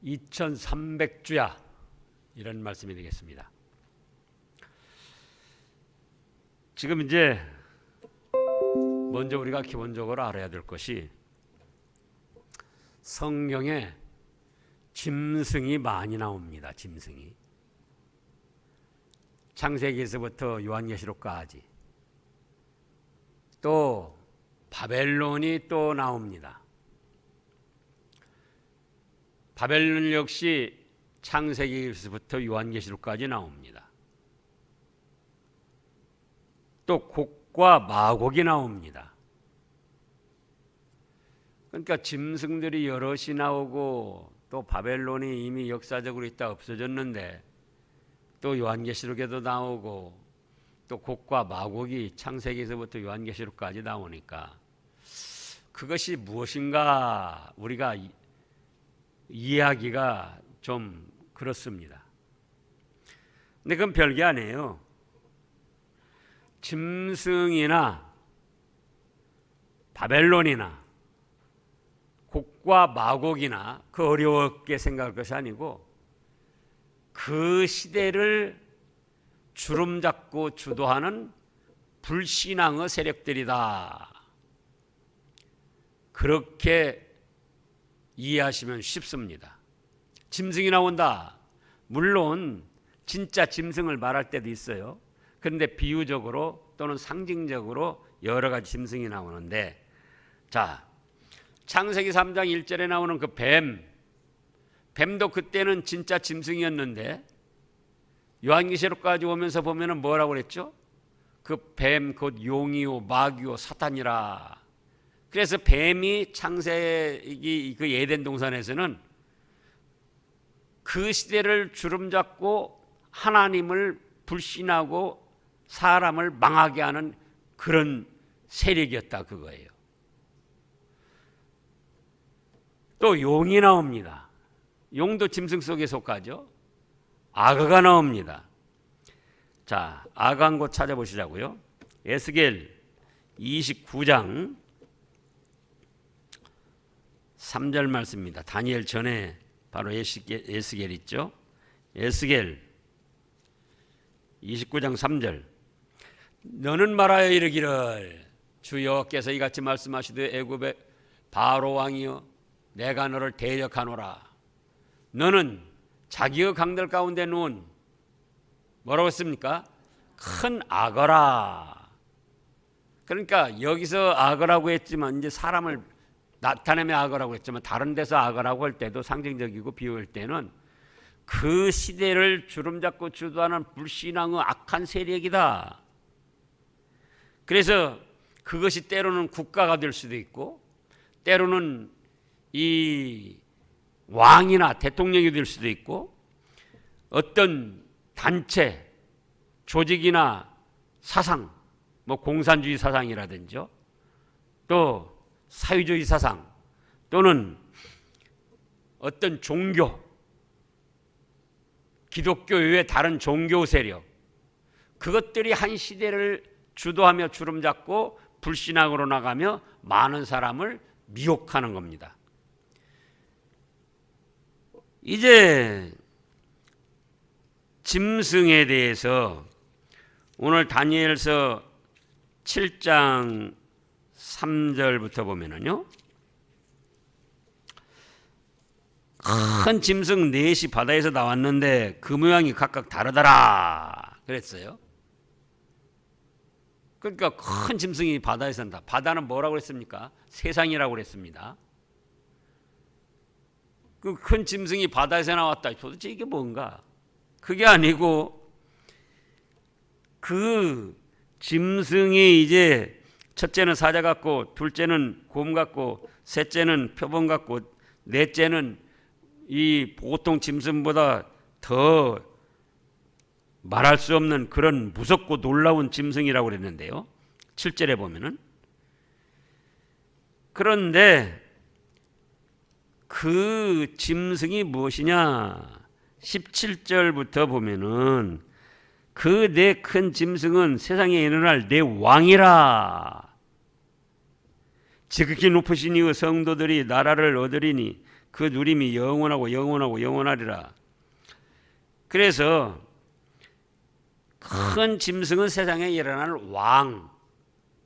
2300주야 이런 말씀이 되겠습니다. 지금 이제 먼저 우리가 기본적으로 알아야 될 것이 성경에 짐승이 많이 나옵니다. 짐승이 창세기에서부터 요한계시록까지 또 바벨론이 또 나옵니다. 바벨론 역시 창세기에서부터 요한계시록까지 나옵니다. 또 곡과 마곡이 나옵니다. 그러니까 짐승들이 여럿이 나오고 또 바벨론이 이미 역사적으로 있다 없어졌는데 또 요한계시록에도 나오고 또 곡과 마곡이 창세기에서부터 요한계시록까지 나오니까 그것이 무엇인가 우리가 이해하기가 좀 그렇습니다. 근데 그건 별게 아니에요. 짐승이나 바벨론이나 곡과 마곡이나 그 어렵게 생각할 것이 아니고 그 시대를 주름잡고 주도하는 불신앙의 세력들이다. 그렇게 이해하시면 쉽습니다. 짐승이 나온다. 물론 진짜 짐승을 말할 때도 있어요. 그런데 비유적으로 또는 상징적으로 여러 가지 짐승이 나오는데, 자, 창세기 3장 1절에 나오는 그 뱀도 그때는 진짜 짐승이었는데 요한계시록까지 오면서 보면은 뭐라고 그랬죠? 그 뱀 곧 용이요 마귀요 사탄이라. 그래서 뱀이 창세기 그 에덴 동산에서는 그 시대를 주름잡고 하나님을 불신하고 사람을 망하게 하는 그런 세력이었다 그거예요. 또 용이 나옵니다. 용도 짐승 속에 속하죠. 악어가 나옵니다. 자, 악어 한 곳 찾아보시자고요. 에스겔 29장 3절 말씀입니다. 다니엘 전에 바로 에스겔 있죠. 에스겔 29장 3절. 너는 말하여 이르기를 주 여호와께서 이같이 말씀하시되 애굽의 바로 왕이여 내가 너를 대적하노라. 너는 자기의 강들 가운데 누운 뭐라고 했습니까? 큰 악어라. 그러니까 여기서 악어라고 했지만 이제 사람을 나타내며 악어라고 했지만 다른 데서 악어라고 할 때도 상징적이고 비유할 때는 그 시대를 주름잡고 주도하는 불신앙의 악한 세력이다. 그래서 그것이 때로는 국가가 될 수도 있고 때로는 이 왕이나 대통령이 될 수도 있고 어떤 단체, 조직이나 사상, 뭐 공산주의 사상이라든지 또 사회주의 사상 또는 어떤 종교, 기독교 외의 다른 종교 세력, 그것들이 한 시대를 주도하며 주름잡고 불신앙으로 나가며 많은 사람을 미혹하는 겁니다. 이제 짐승에 대해서 오늘 다니엘서 7장 3절부터 보면은요, 큰 짐승 넷이 바다에서 나왔는데 그 모양이 각각 다르더라 그랬어요. 그러니까 큰 짐승이 바다에 산다. 바다는 뭐라고 했습니까? 세상이라고 그랬습니다. 그 큰 짐승이 바다에서 나왔다. 도대체 이게 뭔가? 그게 아니고 그 짐승이 이제 첫째는 사자 같고 둘째는 곰 같고 셋째는 표범 같고 넷째는 이 보통 짐승보다 더 말할 수 없는 그런 무섭고 놀라운 짐승이라고 그랬는데요. 7절에 보면은 그런데 그 짐승이 무엇이냐? 17절부터 보면은 그 내 큰 짐승은 세상에 일어날 내 왕이라. 지극히 높으신 이의 성도들이 나라를 얻으리니 그 누림이 영원하고 영원하고 영원하리라. 그래서 큰 짐승은 세상에 일어나는 왕,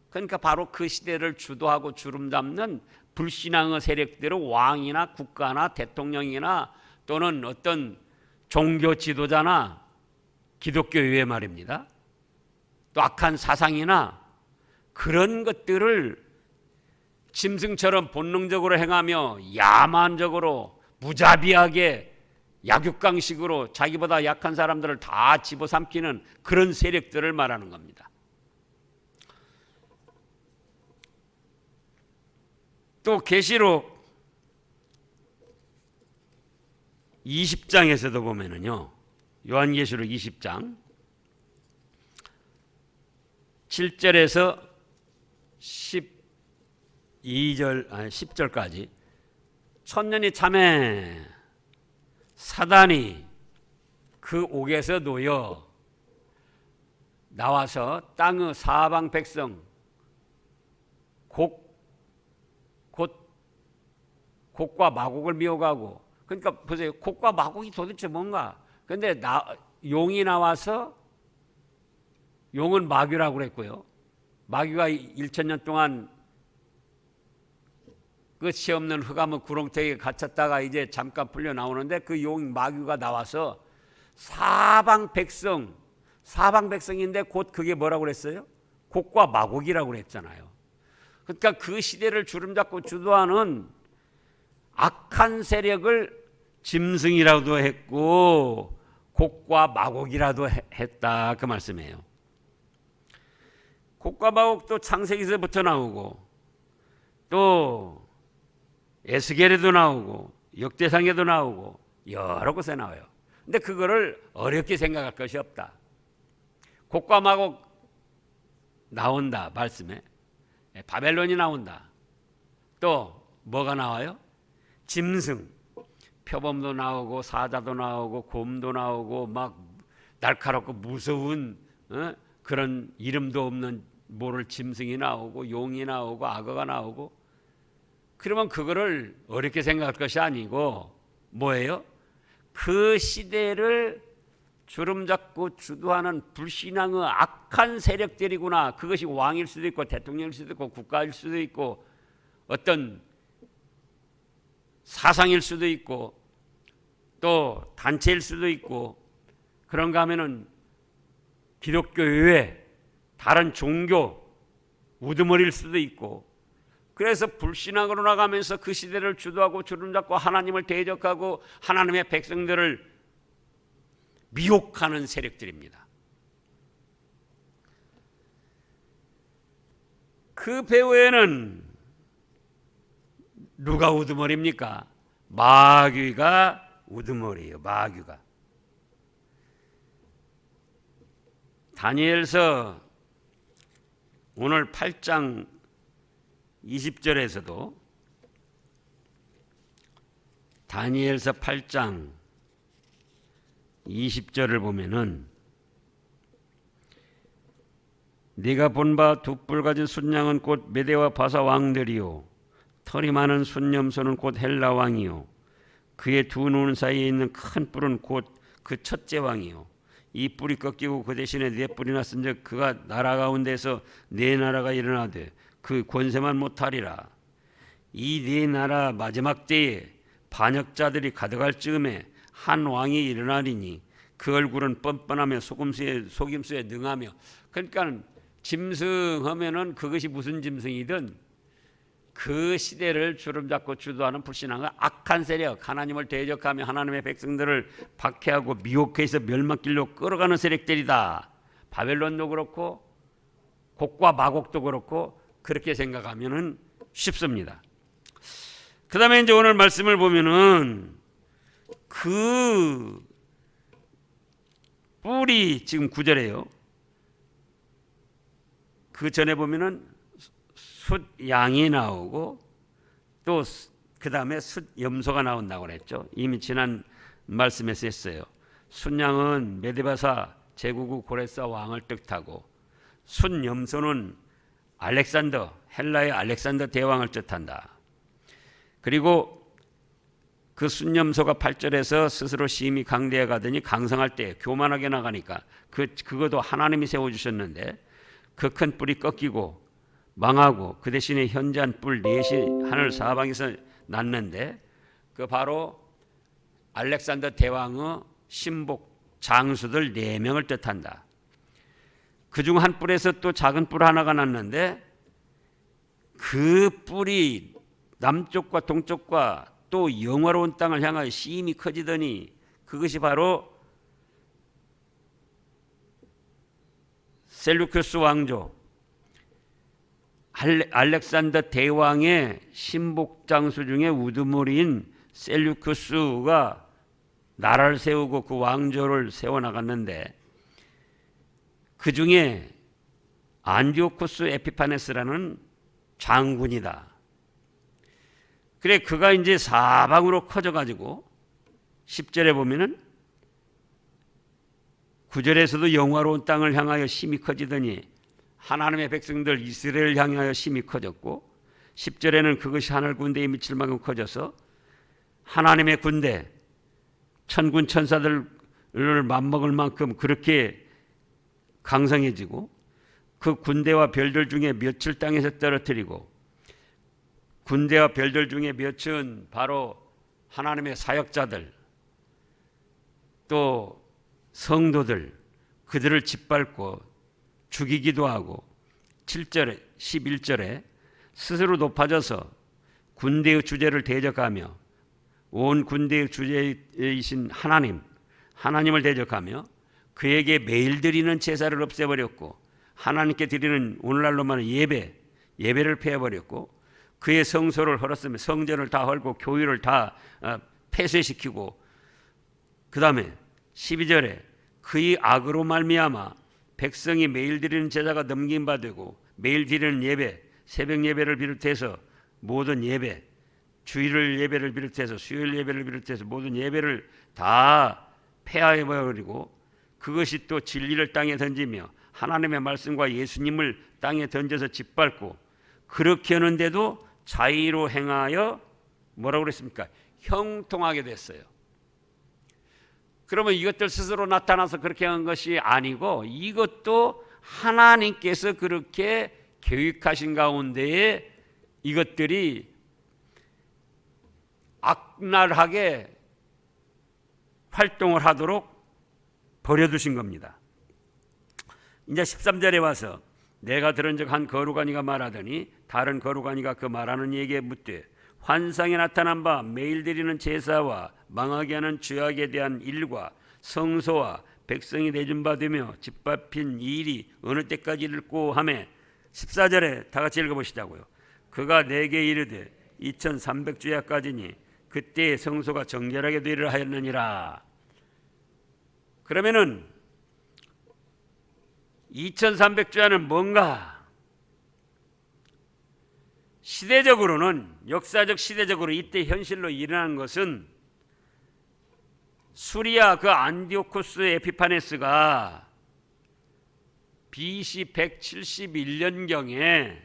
그러니까 바로 그 시대를 주도하고 주름잡는 불신앙의 세력들의 왕이나 국가나 대통령이나 또는 어떤 종교 지도자나 기독교회 말입니다. 또 악한 사상이나 그런 것들을 짐승처럼 본능적으로 행하며 야만적으로 무자비하게 약육강식으로 자기보다 약한 사람들을 다 집어삼키는 그런 세력들을 말하는 겁니다. 또 계시록 20장에서도 보면은요, 요한계시록 20장 7절에서 10절까지 천년이 참에 사단이 그 옥에서 놓여 나와서 땅의 사방 백성 곡과 마곡을 미워가고, 그러니까 보세요. 곡과 마곡이 도대체 뭔가? 근데 용이 나와서, 용은 마귀라고 그랬고요. 마귀가 1000년 동안 끝이 없는 흑암의 구렁텅이에 갇혔다가 이제 잠깐 풀려 나오는데, 그 용 마귀가 나와서 사방 백성인데 곧 그게 뭐라고 그랬어요? 곡과 마곡이라고 그랬잖아요. 그러니까 그 시대를 주름잡고 주도하는 악한 세력을 짐승이라도 했고 곡과 마곡이라도 했다, 그 말씀이에요. 곡과 마곡도 창세기서부터 나오고 또 에스겔에도 나오고 역대상에도 나오고 여러 곳에 나와요. 근데 그거를 어렵게 생각할 것이 없다. 곡과 마곡 나온다, 말씀에. 바벨론이 나온다. 또 뭐가 나와요? 짐승, 표범도 나오고 사자도 나오고 곰도 나오고 막 날카롭고 무서운 그런 이름도 없는 모를 짐승이 나오고 용이 나오고 악어가 나오고. 그러면 그거를 어렵게 생각할 것이 아니고 뭐예요? 그 시대를 주름잡고 주도하는 불신앙의 악한 세력들이구나. 그것이 왕일 수도 있고 대통령일 수도 있고 국가일 수도 있고 어떤 사상일 수도 있고 또 단체일 수도 있고, 그런가 하면은 기독교 외에 다른 종교 우두머리일 수도 있고. 그래서 불신앙으로 나가면서 그 시대를 주도하고 주름잡고 하나님을 대적하고 하나님의 백성들을 미혹하는 세력들입니다. 그 배후에는 누가 우두머리입니까? 마귀가 우두머리예요. 마귀가. 다니엘서 오늘 8장 20절에서도 다니엘서 8장 20절을 보면은 네가 본 바 두 뿔 가진 순양은 곧 메대와 바사 왕들이요 털이 많은 순염소는 곧 헬라 왕이요 그의 두 눈 사이에 있는 큰 뿔은 곧 그 첫째 왕이요 이 뿔이 꺾이고 그 대신에 네 뿔이 났은즉 그가 나라 가운데서 네 나라가 일어나되 그 권세만 못하리라. 이 네 나라 마지막 때에 반역자들이 가득할 즈음에 한 왕이 일어나리니 그 얼굴은 뻔뻔하며 속임수에 능하며. 그러니까 짐승하면은 그것이 무슨 짐승이든 그 시대를 주름잡고 주도하는 불신앙과 악한 세력, 하나님을 대적하며 하나님의 백성들을 박해하고 미혹해서 멸망길로 끌어가는 세력들이다. 바벨론도 그렇고 곡과 마곡도 그렇고 그렇게 생각하면은 쉽습니다. 그 다음에 이제 오늘 말씀을 보면은 그 뿔이 지금 9절에요. 그 전에 보면은 숫양이 나오고 또 그 다음에 숫염소가 나온다고 그랬죠. 이미 지난 말씀에서 했어요. 숫양은 메데바사 제국의 고레사 왕을 뜻하고 숫염소는 알렉산더, 헬라의 알렉산더 대왕을 뜻한다. 그리고 그 순념소가 8절에서 스스로 심히 강대해 가더니 강성할 때 교만하게 나가니까 그것도 하나님이 세워주셨는데 그 큰 뿔이 꺾이고 망하고 그 대신에 현저한 뿔 넷이 하늘 사방에서 났는데 그 바로 알렉산더 대왕의 신복 장수들 4명을 뜻한다. 그중 한 뿔에서 또 작은 뿔 하나가 났는데 그 뿔이 남쪽과 동쪽과 또 영화로운 땅을 향하여 심히 커지더니 그것이 바로 셀루큐스 왕조 알렉산더 대왕의 신복장수 중에 우두머리인 셀루큐스가 나라를 세우고 그 왕조를 세워나갔는데 그 중에 안디오쿠스 에피파네스라는 장군이다. 그래 그가 이제 사방으로 커져가지고 10절에 보면은 9절에서도 영화로운 땅을 향하여 심히 커지더니 하나님의 백성들 이스라엘을 향하여 심히 커졌고 10절에는 그것이 하늘 군대에 미칠 만큼 커져서 하나님의 군대 천군 천사들을 맞먹을 만큼 그렇게 강성해지고 그 군대와 별들 중에 몇을 땅에서 떨어뜨리고 군대와 별들 중에 몇은 바로 하나님의 사역자들 또 성도들 그들을 짓밟고 죽이기도 하고 7절에 11절에 스스로 높아져서 군대의 주제를 대적하며 온 군대의 주제이신 하나님을 대적하며 그에게 매일 드리는 제사를 없애버렸고 하나님께 드리는 오늘날로 말하는 예배를 폐해버렸고 그의 성소를 헐었으며 성전을 다 헐고 교회를 다 폐쇄시키고 그 다음에 12절에 그의 악으로 말미암아 백성이 매일 드리는 제사가 넘김받고 매일 드리는 예배 새벽 예배를 비롯해서 모든 예배 주일 예배를 비롯해서 수요일 예배를 비롯해서 모든 예배를 다 폐하해버리고 그것이 또 진리를 땅에 던지며 하나님의 말씀과 예수님을 땅에 던져서 짓밟고 그렇게 하는데도 자의로 행하여 뭐라고 그랬습니까? 형통하게 됐어요. 그러면 이것들 스스로 나타나서 그렇게 한 것이 아니고 이것도 하나님께서 그렇게 계획하신 가운데에 이것들이 악랄하게 활동을 하도록 버려두신 겁니다. 이제 13절에 와서 내가 들은 적 한 거룩한 이가 말하더니 다른 거룩한 이가 그 말하는 이에게 묻되 환상에 나타난 바 매일 드리는 제사와 망하게 하는 죄악에 대한 일과 성소와 백성이 대준받으며 짓밟힌 이 일이 어느 때까지 이를꼬 하매 14절에 다 같이 읽어보시자고요. 그가 내게 이르되 2300주야까지니 그때 성소가 정결하게 되리라 하였느니라. 그러면은 2300주야는 뭔가? 시대적으로는 역사적 시대적으로 이때 현실로 일어난 것은 수리아 그 안디오쿠스 에피파네스가 BC 171년경에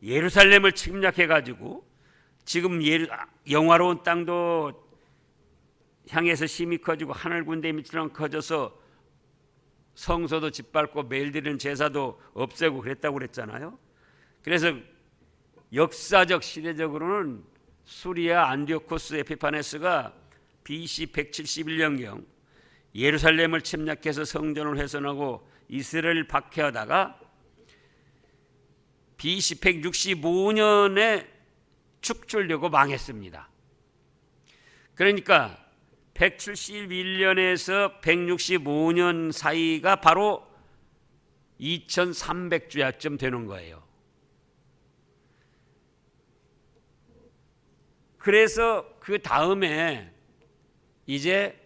예루살렘을 침략해 가지고 지금 영화로운 땅도 향해서 심히 커지고 하늘 군대 밑으로 커져서 성소도 짓밟고 매일 드리는 제사도 없애고 그랬다고 그랬잖아요. 그래서 역사적 시대적으로는 수리아 안디오쿠스 에피파네스가 BC 171년경 예루살렘을 침략해서 성전을 훼손하고 이스라엘을 박해하다가 BC 165년에 축출되고 망했습니다. 그러니까 171년에서 165년 사이가 바로 2300주야쯤 되는 거예요. 그래서 그 다음에 이제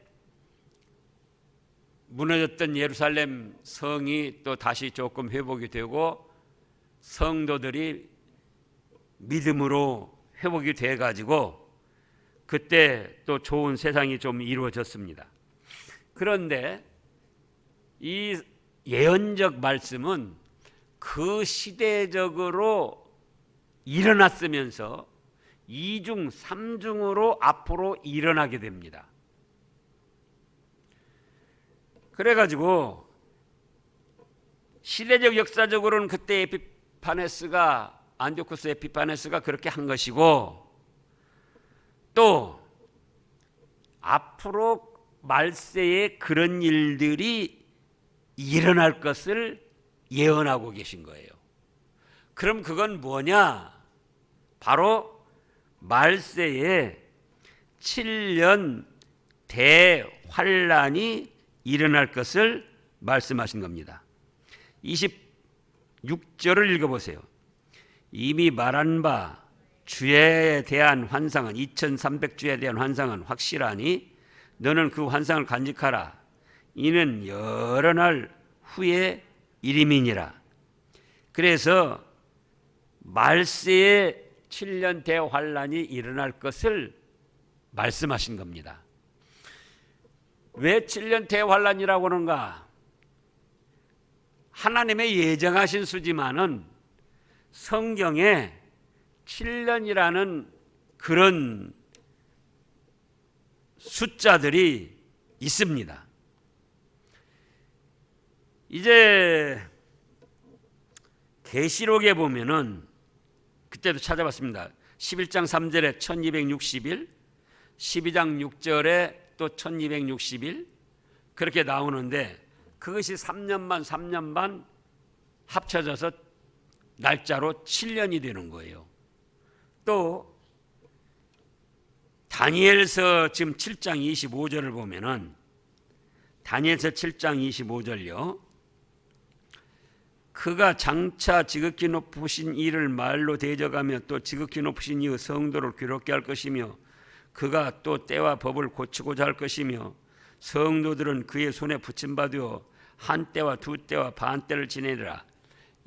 무너졌던 예루살렘 성이 또 다시 조금 회복이 되고 성도들이 믿음으로 회복이 돼 가지고 그때 또 좋은 세상이 좀 이루어졌습니다. 그런데 이 예언적 말씀은 그 시대적으로 일어났으면서 2중, 3중으로 앞으로 일어나게 됩니다. 그래가지고 시대적 역사적으로는 그때 안티오쿠스 에피파네스가 그렇게 한 것이고, 또 앞으로 말세에 그런 일들이 일어날 것을 예언하고 계신 거예요. 그럼 그건 뭐냐? 바로 말세에 7년 대환란이 일어날 것을 말씀하신 겁니다. 26절을 읽어보세요. 이미 말한 바 주에 대한 환상은 2300주에 대한 환상은 확실하니 너는 그 환상을 간직하라. 이는 여러 날 후의 일임이니라. 그래서 말세에 7년 대환란이 일어날 것을 말씀하신 겁니다. 왜 7년 대환란이라고 하는가? 하나님의 예정하신 수지만은 성경에 7년이라는 그런 숫자들이 있습니다. 이제 계시록에 보면은 그때도 찾아봤습니다. 11장 3절에 1260일, 12장 6절에 또 1260일 그렇게 나오는데, 그것이 3년 반 합쳐져서 날짜로 7년이 되는 거예요. 또 다니엘서 지금 7장 25절을 보면은, 다니엘서 7장 25절요. 그가 장차 지극히 높으신 이를 말로 대적하며 또 지극히 높으신 이의 성도를 괴롭게 할 것이며, 그가 또 때와 법을 고치고자 할 것이며, 성도들은 그의 손에 붙임받으어 한 때와 두 때와 반 때를 지내리라.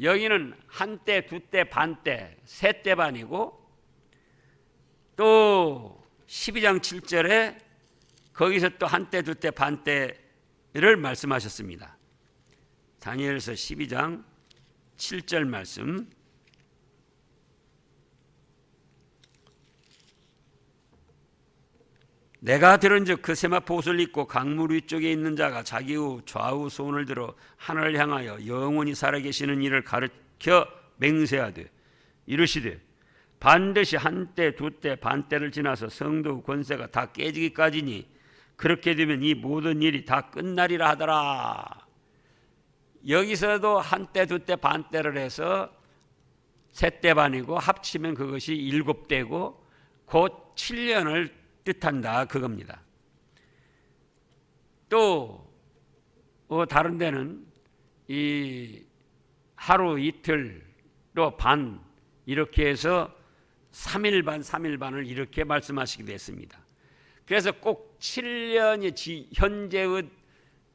여기는 한 때, 두 때, 반 때, 세 때 반이고, 또 12장 7절에 거기서 또 한 때, 두 때, 반 때를 말씀하셨습니다. 다니엘서 12장 7절 말씀. 내가 들은즉 그 세마포 옷을 입고 강물 위쪽에 있는 자가 자기의 좌우 손을 들어 하늘을 향하여 영원히 살아계시는 이를 가르쳐 맹세하되 이르시되, 반드시 한때 두때 반때를 지나서 성도 권세가 다 깨지기까지니 그렇게 되면 이 모든 일이 다 끝나리라 하더라. 여기서도 한때 두때 반때를 해서 세때 반이고 합치면 그것이 7때고 곧 7년을 뜻한다 그겁니다. 또 다른 데는 이 하루 이틀로 반 이렇게 해서 3일 반을 이렇게 말씀하시기도 했습니다. 그래서 꼭 7년이 현재의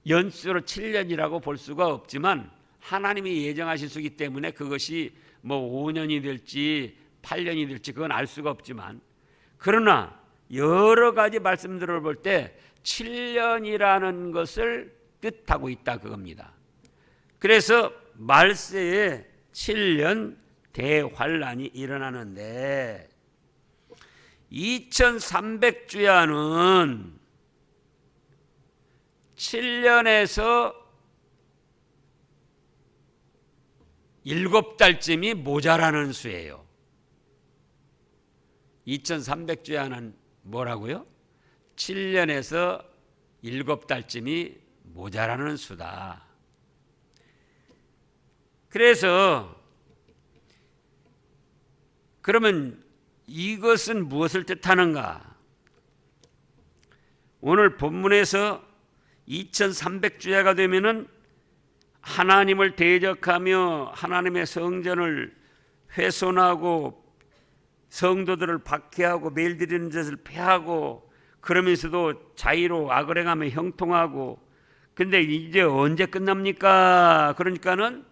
연수로 7년이라고 볼 수가 없지만, 하나님이 예정하신 수기 때문에 그것이 뭐 5년이 될지 8년이 될지 그건 알 수가 없지만, 그러나 여러 가지 말씀들을 볼 때 7년이라는 것을 뜻하고 있다 그겁니다. 그래서 말세에 7년 대환란이 일어나는데, 2300주야는 7년에서 7달쯤이 모자라는 수예요. 2300주야는 뭐라고요? 7년에서 7달쯤이 모자라는 수다. 그래서 그러면 이것은 무엇을 뜻하는가? 오늘 본문에서 2300주야가 되면은 하나님을 대적하며 하나님의 성전을 훼손하고 성도들을 박해하고 매일 드리는 것을 폐하고, 그러면서도 자의로 악을 행하며 형통하고, 근데 이제 언제 끝납니까? 그러니까는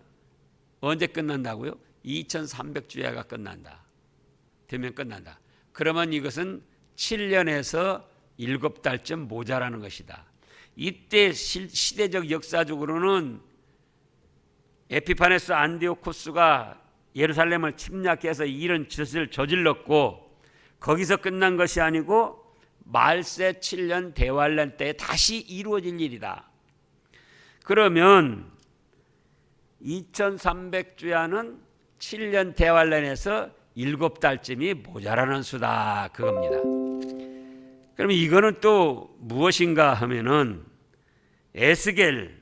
언제 끝난다고요? 2300주야가 끝난다. 되면 끝난다. 그러면 이것은 7년에서 7달쯤 모자라는 것이다. 이때 시대적 역사적으로는 에피파네스 안디오쿠스가 예루살렘을 침략해서 이런 짓을 저질렀고, 거기서 끝난 것이 아니고 말세 7년 대환란 때 다시 이루어질 일이다. 그러면 2300주야는 7년 대환란에서 7달쯤이 모자라는 수다 그겁니다. 그러면 이거는 또 무엇인가 하면은 에스겔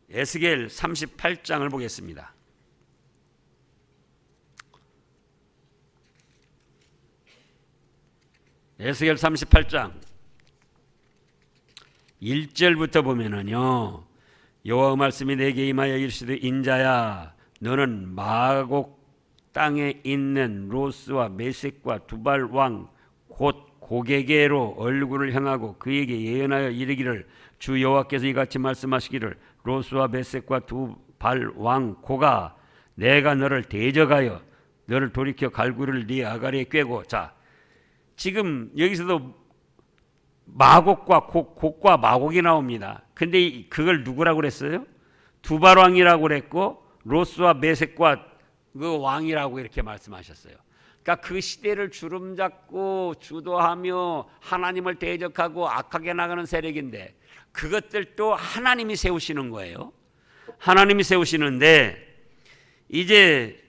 38장을 보겠습니다. 에스겔 38장 1절부터 보면은요, 여호와 말씀이 내게 임하여 이르시되 인자야 너는 마곡 땅에 있는 로스와 메섹과 두발 왕 곧 고게게로 얼굴을 향하고 그에게 예언하여 이르기를 주 여호와께서 이같이 말씀하시기를 로스와 메섹과 두발 왕 고가 내가 너를 대적하여 너를 돌이켜 갈구리를 네 아가리에 꿰고. 자, 지금 여기서도 마곡과 곡과 마곡이 나옵니다. 근데 그걸 누구라고 그랬어요? 두발 왕이라고 그랬고 로스와 메섹과 그 왕이라고 이렇게 말씀하셨어요. 그러니까 그 시대를 주름잡고 주도하며 하나님을 대적하고 악하게 나가는 세력인데 그것들도 하나님이 세우시는 거예요. 하나님이 세우시는데 이제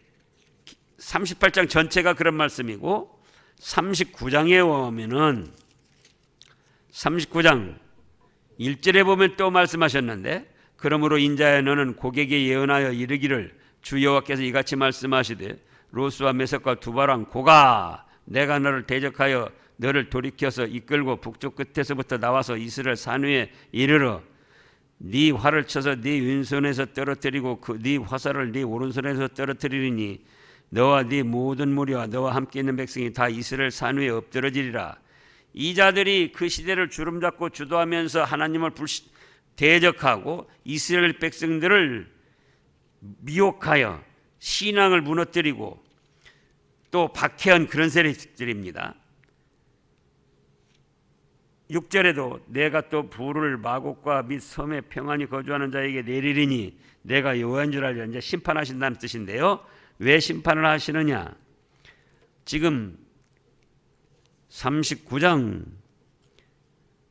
38장 전체가 그런 말씀이고 39장에 오면은 39장 1절에 보면 또 말씀하셨는데 그러므로 인자야 너는 고객에 예언하여 이르기를 주 여호와께서 이같이 말씀하시되 로스와 메섹과 두발왕 고가 내가 너를 대적하여 너를 돌이켜서 이끌고 북쪽 끝에서부터 나와서 이스라엘 산 위에 이르러 네 활을 쳐서 네 왼손에서 떨어뜨리고 네 화살을 네 오른손에서 떨어뜨리니 너와 네 모든 무리와 너와 함께 있는 백성이 다 이스라엘 산 위에 엎드러지리라. 이 자들이 그 시대를 주름잡고 주도하면서 하나님을 대적하고 이스라엘 백성들을 미혹하여 신앙을 무너뜨리고 또 박해한 그런 세력들입니다. 6절에도 내가 또 불을 마곡과 및 섬에 평안히 거주하는 자에게 내리리니 내가 여호와인 줄 알려. 이제 심판하신다는 뜻인데요. 왜 심판을 하시느냐? 지금 39장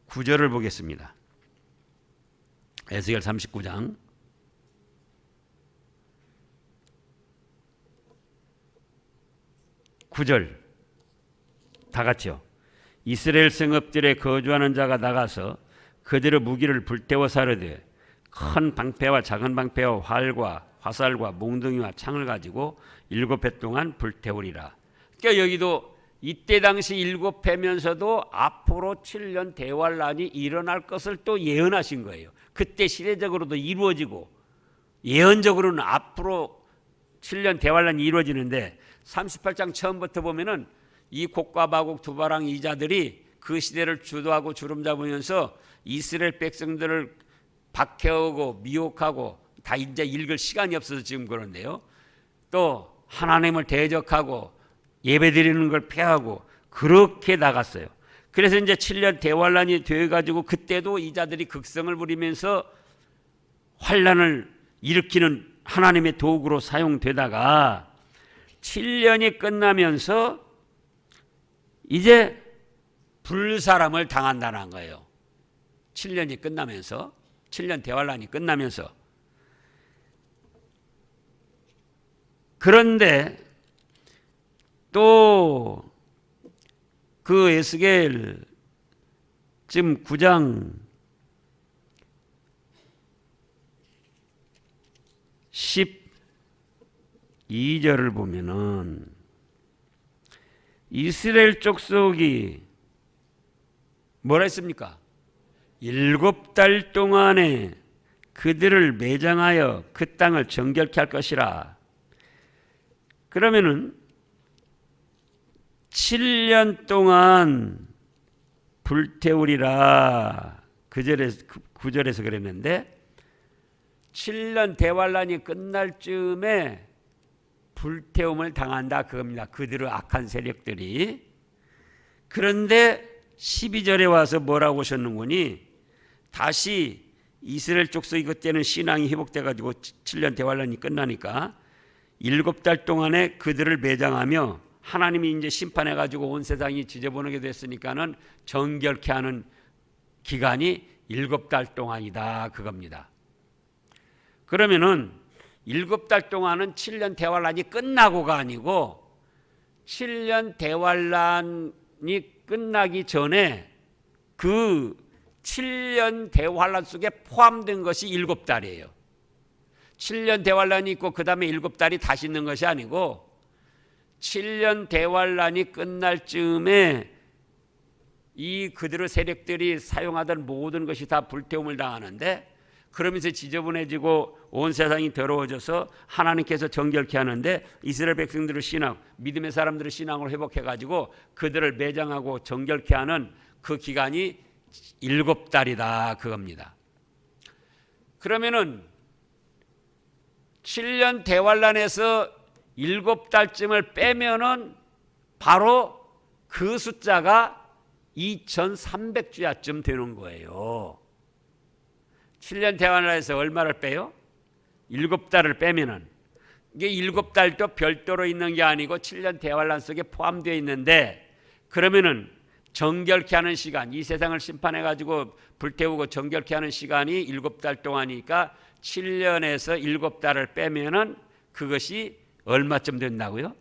9절을 보겠습니다. 에스겔 39장 9절 다 같이요. 이스라엘 성읍들에 거주하는 자가 나가서 그들의 무기를 불태워 사르되 큰 방패와 작은 방패와 활과 화살과 몽둥이와 창을 가지고 7해 동안 불태우리라. 그러니까 여기도 이때 당시 7해면서도 앞으로 7년 대환란이 일어날 것을 또 예언하신 거예요. 그때 시대적으로도 이루어지고 예언적으로는 앞으로 7년 대환란이 이루어지는데 38장 처음부터 보면은 이 곡과 마곡 두바랑 이자들이 그 시대를 주도하고 주름잡으면서 이스라엘 백성들을 박해하고 미혹하고 다 이제 읽을 시간이 없어서 지금 그런데요. 또 하나님을 대적하고 예배드리는 걸 폐하고 그렇게 나갔어요. 그래서 이제 7년 대환란이 되어가지고 그때도 이자들이 극성을 부리면서 환란을 일으키는 하나님의 도구로 사용되다가 7년이 끝나면서 이제 불사람을 당한다는 거예요. 7년이 끝나면서 7년 대환란이 끝나면서. 그런데 또 그 에스겔 지금 9장 12절을 보면은 이스라엘 족속이 뭐라 했습니까? 7달 동안에 그들을 매장하여 그 땅을 정결케 할 것이라. 그러면은 7년 동안 불태우리라. 9절에서 그랬는데 7년 대환란이 끝날 즈음에 불태움을 당한다 그겁니다. 그들의 악한 세력들이. 그런데 12절에 와서 뭐라고 하셨는구니? 다시 이스라엘 족속이 그때는 신앙이 회복돼 가지고 7년 대환란이 끝나니까 7달 동안에 그들을 매장하며 하나님이 이제 심판해 가지고 온 세상이 지저분하게 됐으니까는 정결케 하는 기간이 7달 동안이다 그겁니다. 그러면은 7달 동안은 7년 대환란이 끝나고가 아니고 7년 대환란이 끝나기 전에 그 7년 대환란 속에 포함된 것이 7달이에요. 7년 대환란이 있고 그 다음에 7달이 다시 있는 것이 아니고 7년 대환란이 끝날 즈음에 이 그들의 세력들이 사용하던 모든 것이 다 불태움을 당하는데, 그러면서 지저분해지고 온 세상이 더러워져서 하나님께서 정결케 하는데 이스라엘 백성들의 신앙, 믿음의 사람들의 신앙을 회복해가지고 그들을 매장하고 정결케 하는 그 기간이 7달이다 그겁니다. 그러면은 7년 대환란에서 7달쯤을 빼면은 바로 그 숫자가 2300주야쯤 되는 거예요. 7년 대환란에서 얼마를 빼요? 7달을 빼면은, 이게 7달도 별도로 있는 게 아니고 7년 대환란 속에 포함되어 있는데, 그러면은 정결케 하는 시간, 이 세상을 심판해 가지고 불태우고 정결케 하는 시간이 7달 동안이니까 7년에서 7달을 빼면은 그것이 얼마쯤 된다고요?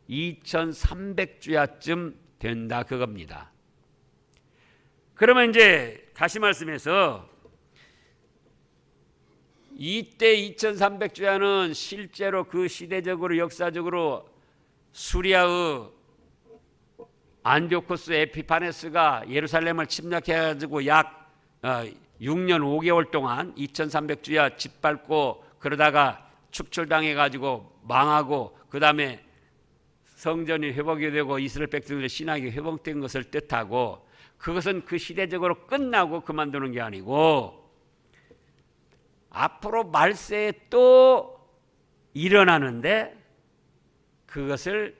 2300주야쯤 된다 그겁니다. 그러면 이제 다시 말씀해서 이때 2300주야는 실제로 그 시대적으로 역사적으로 수리아의 안디오코스 에피파네스가 예루살렘을 침략해가지고 약 6년 5개월 동안 2300주야 짓밟고 그러다가 축출당해가지고 망하고 그 다음에 성전이 회복이 되고 이스라엘 백성들의 신앙이 회복된 것을 뜻하고, 그것은 그 시대적으로 끝나고 그만두는 게 아니고 앞으로 말세에 또 일어나는데 그것을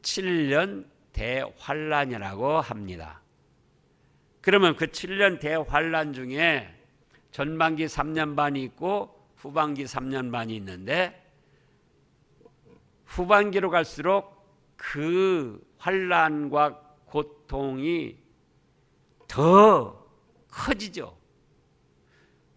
7년 대환란이라고 합니다. 그러면 그 7년 대환란 중에 전반기 3년 반이 있고 후반기 3년 반이 있는데, 후반기로 갈수록 그 환란과 고통이 더 커지죠.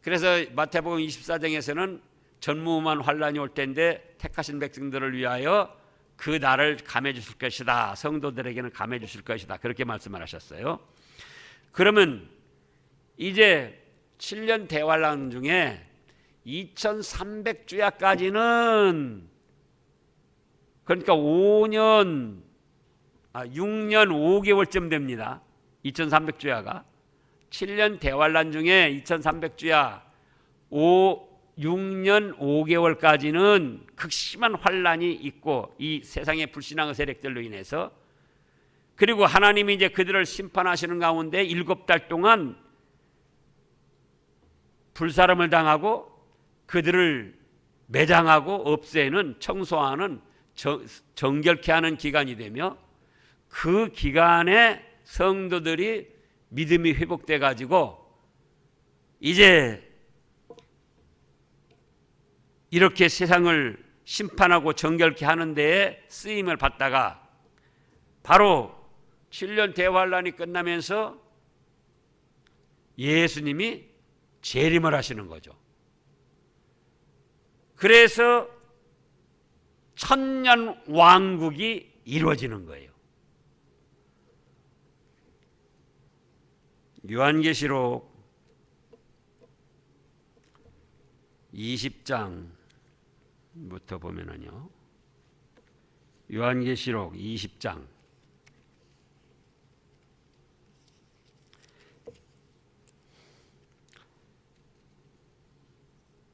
그래서 마태복음 24장에서는 전무후무한 환란이 올 텐데 택하신 백성들을 위하여 그 날을 감해 주실 것이다. 성도들에게는 감해 주실 것이다. 그렇게 말씀을 하셨어요. 그러면 이제 7년 대환란 중에 2300주야까지는, 그러니까 6년 5개월쯤 됩니다. 2300주야가 7년 대환란 중에 2300주야 6년 5개월까지는 극심한 환란이 있고 이 세상의 불신앙의 세력들로 인해서, 그리고 하나님이 이제 그들을 심판하시는 가운데 7달 동안 불사름을 당하고 그들을 매장하고 없애는, 청소하는, 정결케 하는 기간이 되며, 그 기간에 성도들이 믿음이 회복돼 가지고 이제 이렇게 세상을 심판하고 정결케 하는 데에 쓰임을 받다가 바로 7년 대환란이 끝나면서 예수님이 재림을 하시는 거죠. 그래서 천년 왕국이 이루어지는 거예요. 요한계시록 20장부터 보면은요, 요한계시록 20장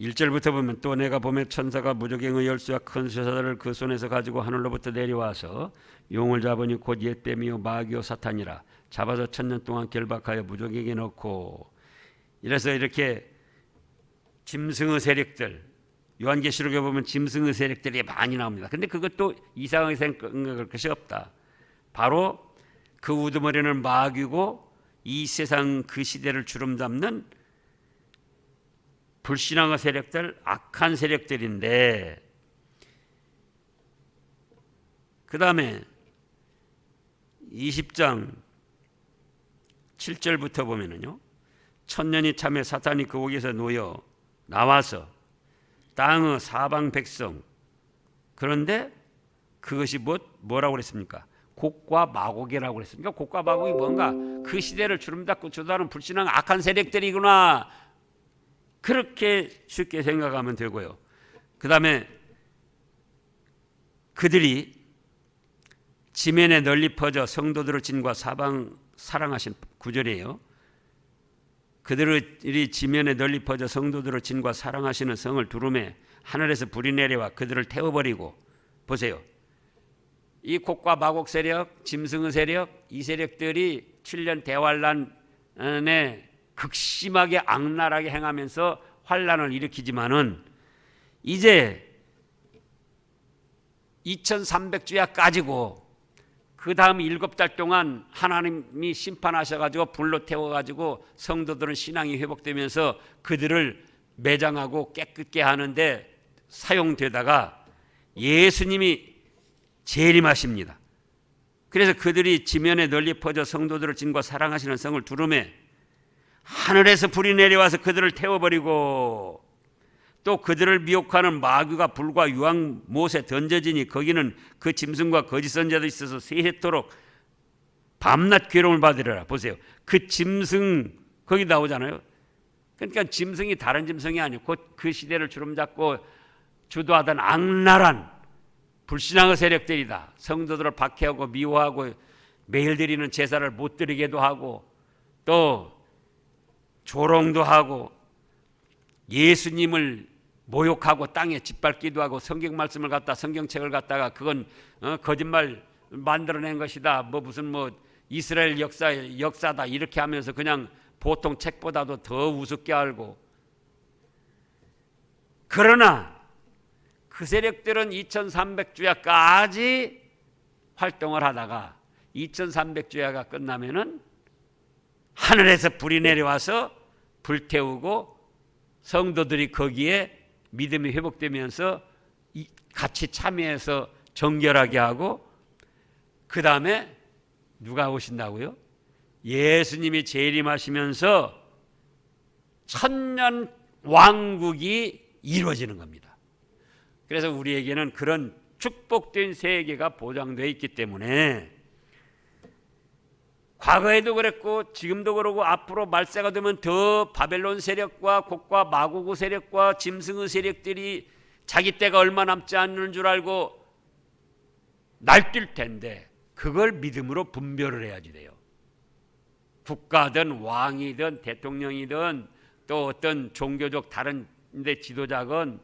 1절부터 보면, 또 내가 봄에 천사가 무저갱의 열쇠와 큰 쇠사슬을 그 손에서 가지고 하늘로부터 내려와서 용을 잡으니 곧 옛뱀이요 마귀요 사탄이라, 잡아서 1000년 동안 결박하여 무저갱에 넣고. 이래서 이렇게 짐승의 세력들, 요한계시록에 보면 짐승의 세력들이 많이 나옵니다. 근데 그것도 이상하게 생각할 것이 없다. 바로 그 우두머리는 마귀고 이 세상 그 시대를 주름잡는 불신앙의 세력들, 악한 세력들인데, 그 다음에 20장 7절부터 보면은요, 천년이 참에 사탄이 그 옥에서 놓여 나와서 땅의 사방 백성, 그런데 그것이 뭐라고 그랬습니까? 곡과 마곡이라고 그랬습니까? 곡과 마곡이 뭔가? 그 시대를 주름잡고 주도하는 불신앙 악한 세력들이구나, 그렇게 쉽게 생각하면 되고요. 그 다음에 그들이 지면에 널리 퍼져 성도들을 진과 사방 사랑하신 9절이에요. 그들이 지면에 널리 퍼져 성도들을 진과 사랑하시는 성을 두루매 하늘에서 불이 내려와 그들을 태워버리고, 보세요. 이 곡과 마곡 세력, 짐승의 세력, 이 세력들이 7년 대환란에 극심하게 악랄하게 행하면서 환란을 일으키지만은 이제 2300주야까지고 그 다음 7달 동안 하나님이 심판하셔가지고 불로 태워가지고 성도들은 신앙이 회복되면서 그들을 매장하고 깨끗게 하는데 사용되다가 예수님이 재림하십니다. 그래서 그들이 지면에 널리 퍼져 성도들을 진과 사랑하시는 성을 두루매 하늘에서 불이 내려와서 그들을 태워버리고, 또 그들을 미혹하는 마귀가 불과 유황 못에 던져지니 거기는 그 짐승과 거짓 선자도 있어서 세세토록 밤낮 괴로움을 받으리라. 보세요. 그 짐승 거기 나오잖아요. 그러니까 짐승이 다른 짐승이 아니고 곧 그 시대를 주름잡고 주도하던 악랄한 불신앙의 세력들이다. 성도들을 박해하고 미워하고 매일 드리는 제사를 못 드리게도 하고 또 조롱도 하고 예수님을 모욕하고 땅에 짓밟기도 하고 성경 말씀을 갖다 성경책을 갖다가 그건 거짓말 만들어낸 것이다. 무슨 이스라엘 역사다 이렇게 하면서 그냥 보통 책보다도 더 우습게 알고, 그러나 그 세력들은 2300주야까지 활동을 하다가 2300주야가 끝나면은 하늘에서 불이 내려와서 불태우고 성도들이 거기에 믿음이 회복되면서 같이 참여해서 정결하게 하고, 그 다음에 누가 오신다고요? 예수님이 재림하시면서 천년 왕국이 이루어지는 겁니다. 그래서 우리에게는 그런 축복된 세계가 보장되어 있기 때문에 과거에도 그랬고 지금도 그러고 앞으로 말세가 되면 더 바벨론 세력과 곡과 마고구 세력과 짐승의 세력들이 자기 때가 얼마 남지 않는 줄 알고 날뛸 텐데 그걸 믿음으로 분별을 해야지 돼요. 국가든 왕이든 대통령이든 또 어떤 종교적 다른 데 지도자건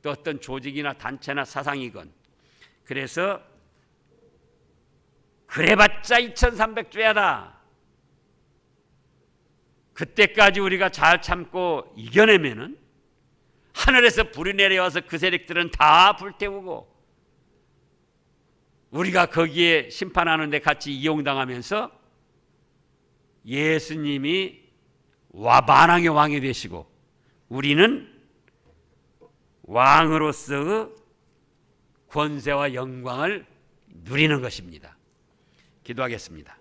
또 어떤 조직이나 단체나 사상이건, 그래서 그래봤자 2300주야다. 그때까지 우리가 잘 참고 이겨내면은 하늘에서 불이 내려와서 그 세력들은 다 불태우고 우리가 거기에 심판하는 데 같이 이용당하면서 예수님이 만왕의 왕이 되시고 우리는 왕으로서의 권세와 영광을 누리는 것입니다. 기도하겠습니다.